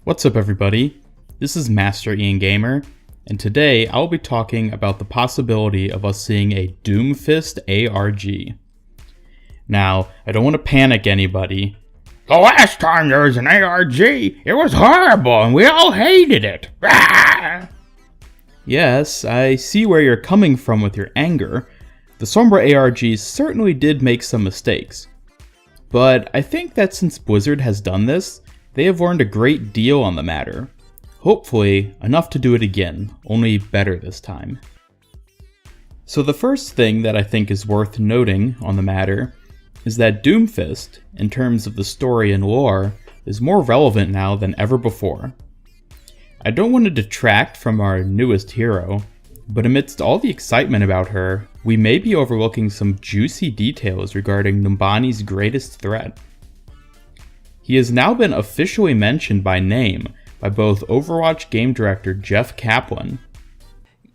What's up everybody, this is Master Ian Gamer, and today I'll be talking about the possibility of us seeing a Doomfist ARG. Now, I don't want to panic anybody. The last time there was an ARG, it was horrible and we all hated it. Yes, I see where you're coming from with your anger. The Sombra ARG certainly did make some mistakes. But I think that since Blizzard has done this, they have learned a great deal on the matter. Hopefully, enough to do it again, only better this time. So the first thing that I think is worth noting on the matter is that Doomfist, in terms of the story and lore, is more relevant now than ever before. I don't want to detract from our newest hero, but amidst all the excitement about her, we may be overlooking some juicy details regarding Numbani's greatest threat. He has now been officially mentioned by name by both Overwatch game director Jeff Kaplan.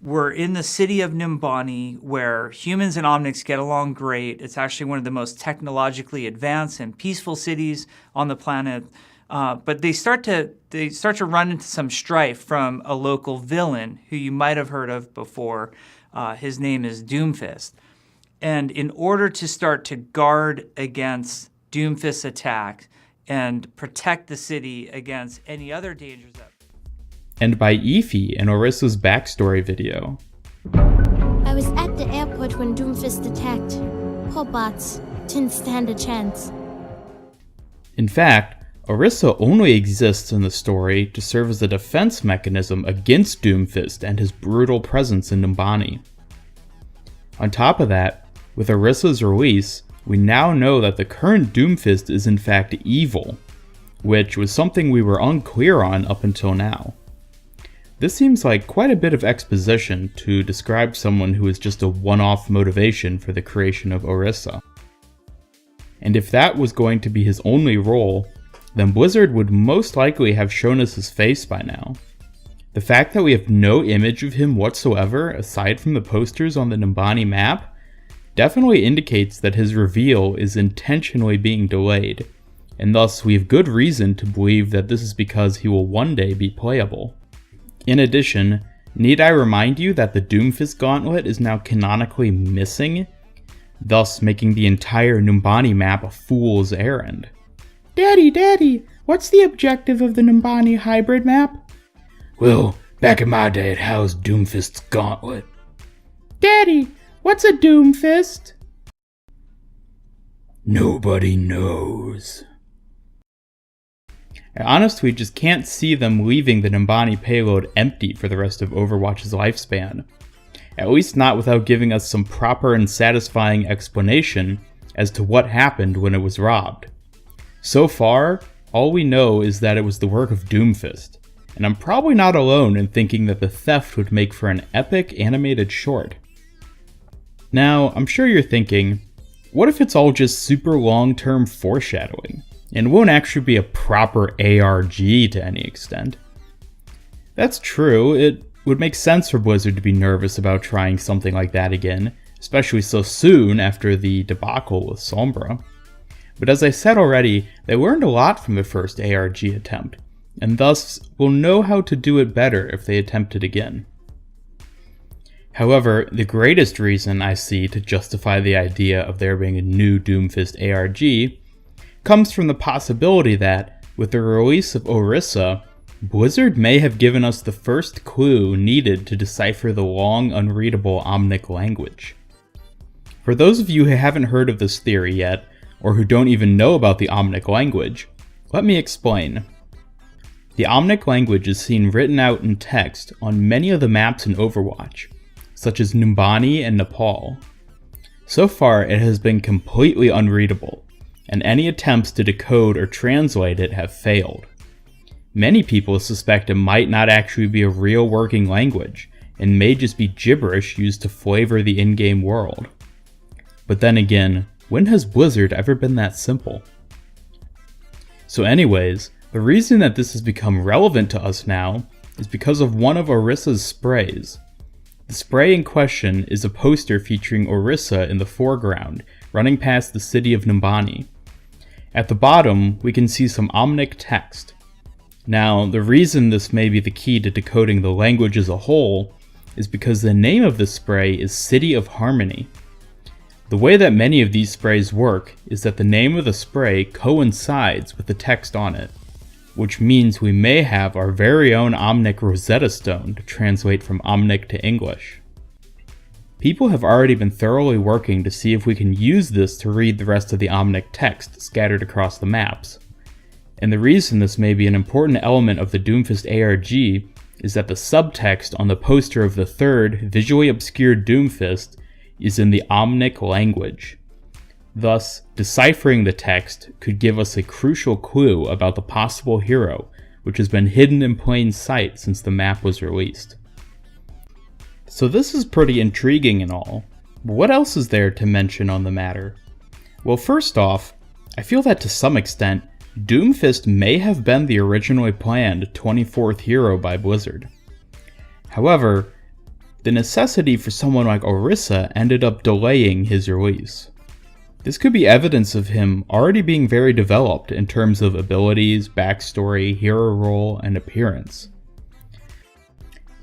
We're in the city of Numbani, where humans and Omnics get along great. It's actually one of the most technologically advanced and peaceful cities on the planet. But they start to run into some strife from a local villain who you might have heard of before. His name is Doomfist. And in order to start to guard against Doomfist's attack and protect the city against any other dangers, and by Efi in Orissa's backstory video. I was at the airport when Doomfist attacked. Poor bots didn't stand a chance. In fact, Orissa only exists in the story to serve as a defense mechanism against Doomfist and his brutal presence in Numbani. On top of that, with Orissa's release, we now know that the current Doomfist is in fact evil, which was something we were unclear on up until now. This seems like quite a bit of exposition to describe someone who is just a one-off motivation for the creation of Orissa. And if that was going to be his only role, then Blizzard would most likely have shown us his face by now. The fact that we have no image of him whatsoever aside from the posters on the Numbani map definitely indicates that his reveal is intentionally being delayed, and thus we have good reason to believe that this is because he will one day be playable. In addition, need I remind you that the Doomfist gauntlet is now canonically missing, thus making the entire Numbani map a fool's errand. Daddy, what's the objective of the Numbani hybrid map? Well, back in my day it housed Doomfist's gauntlet. Daddy, what's a Doomfist? Nobody knows. I honestly just can't see them leaving the Numbani payload empty for the rest of Overwatch's lifespan. At least not without giving us some proper and satisfying explanation as to what happened when it was robbed. So far, all we know is that it was the work of Doomfist, and I'm probably not alone in thinking that the theft would make for an epic animated short. Now, I'm sure you're thinking, what if it's all just super long-term foreshadowing, and won't actually be a proper ARG to any extent? That's true, it would make sense for Blizzard to be nervous about trying something like that again, especially so soon after the debacle with Sombra. But as I said already, they learned a lot from the first ARG attempt, and thus will know how to do it better if they attempt it again. However, the greatest reason I see to justify the idea of there being a new Doomfist ARG comes from the possibility that, with the release of Orissa, Blizzard may have given us the first clue needed to decipher the long, unreadable Omnic language. For those of you who haven't heard of this theory yet, or who don't even know about the Omnic language, let me explain. The Omnic language is seen written out in text on many of the maps in Overwatch, such as Numbani and Nepal. So far, it has been completely unreadable, and any attempts to decode or translate it have failed. Many people suspect it might not actually be a real working language, and may just be gibberish used to flavor the in-game world. But then again, when has Blizzard ever been that simple? So anyways, the reason that this has become relevant to us now is because of one of Orissa's sprays. The spray in question is a poster featuring Orissa in the foreground, running past the city of Numbani. At the bottom, we can see some Omnic text. Now, the reason this may be the key to decoding the language as a whole is because the name of this spray is City of Harmony. The way that many of these sprays work is that the name of the spray coincides with the text on it, which means we may have our very own Omnic Rosetta Stone to translate from Omnic to English. People have already been thoroughly working to see if we can use this to read the rest of the Omnic text scattered across the maps. And the reason this may be an important element of the Doomfist ARG is that the subtext on the poster of the third, visually obscured Doomfist is in the Omnic language. Thus, deciphering the text could give us a crucial clue about the possible hero, which has been hidden in plain sight since the map was released. So this is pretty intriguing and all, but what else is there to mention on the matter? Well, first off, I feel that to some extent, Doomfist may have been the originally planned 24th hero by Blizzard. However, the necessity for someone like Orisa ended up delaying his release. This could be evidence of him already being very developed in terms of abilities, backstory, hero role, and appearance.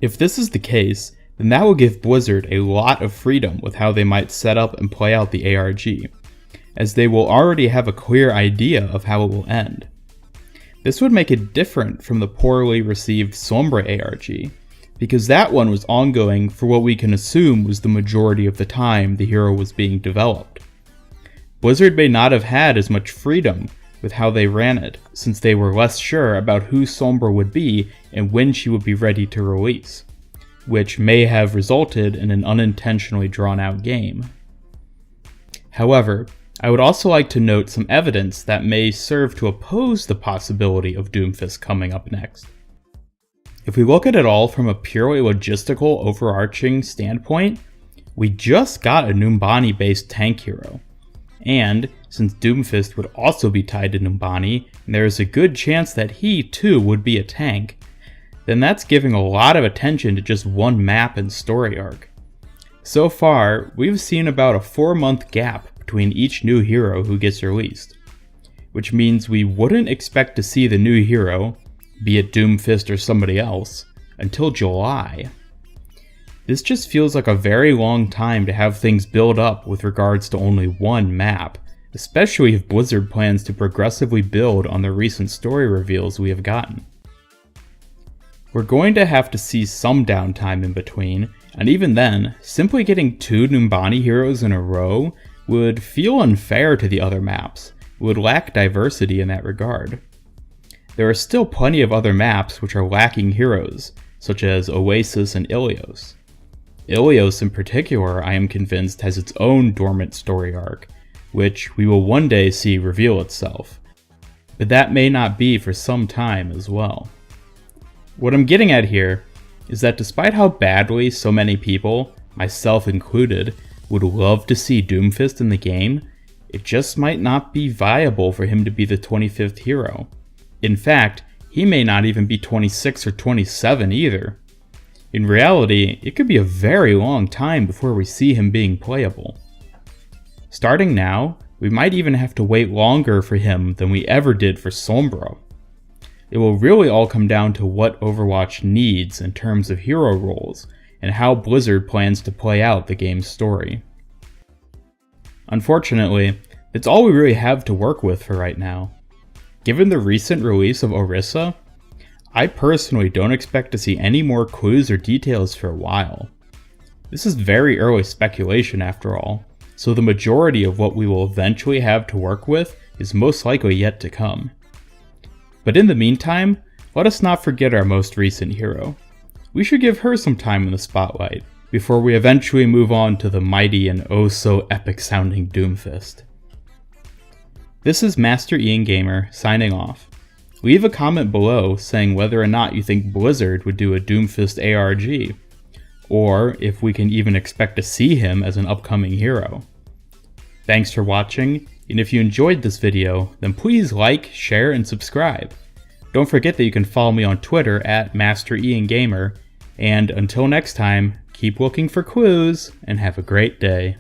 If this is the case, then that will give Blizzard a lot of freedom with how they might set up and play out the ARG, as they will already have a clear idea of how it will end. This would make it different from the poorly received Sombra ARG, because that one was ongoing for what we can assume was the majority of the time the hero was being developed. Blizzard may not have had as much freedom with how they ran it, since they were less sure about who Sombra would be and when she would be ready to release, which may have resulted in an unintentionally drawn out game. However, I would also like to note some evidence that may serve to oppose the possibility of Doomfist coming up next. If we look at it all from a purely logistical, overarching standpoint, we just got a Numbani-based tank hero. And, since Doomfist would also be tied to Numbani, and there is a good chance that he too would be a tank, then that's giving a lot of attention to just one map and story arc. So far, we've seen about a 4-month gap between each new hero who gets released, which means we wouldn't expect to see the new hero, be it Doomfist or somebody else, until July. This just feels like a very long time to have things build up with regards to only one map, especially if Blizzard plans to progressively build on the recent story reveals we have gotten. We're going to have to see some downtime in between, and even then, simply getting 2 Numbani heroes in a row would feel unfair to the other maps, would lack diversity in that regard. There are still plenty of other maps which are lacking heroes, such as Oasis and Ilios. Ilios in particular, I am convinced, has its own dormant story arc, which we will one day see reveal itself. But that may not be for some time as well. What I'm getting at here is that despite how badly so many people, myself included, would love to see Doomfist in the game, it just might not be viable for him to be the 25th hero. In fact, he may not even be 26 or 27 either. In reality, it could be a very long time before we see him being playable. Starting now, we might even have to wait longer for him than we ever did for Sombra. It will really all come down to what Overwatch needs in terms of hero roles, and how Blizzard plans to play out the game's story. Unfortunately, it's all we really have to work with for right now. Given the recent release of Orisa, I personally don't expect to see any more clues or details for a while. This is very early speculation after all, so the majority of what we will eventually have to work with is most likely yet to come. But in the meantime, let us not forget our most recent hero. We should give her some time in the spotlight, before we eventually move on to the mighty and oh so epic sounding Doomfist. This is Master Ian Gamer signing off. Leave a comment below saying whether or not you think Blizzard would do a Doomfist ARG, or if we can even expect to see him as an upcoming hero. Thanks for watching, and if you enjoyed this video, then please like, share, and subscribe. Don't forget that you can follow me on Twitter at MasterIanGamer, and until next time, keep looking for clues, and have a great day.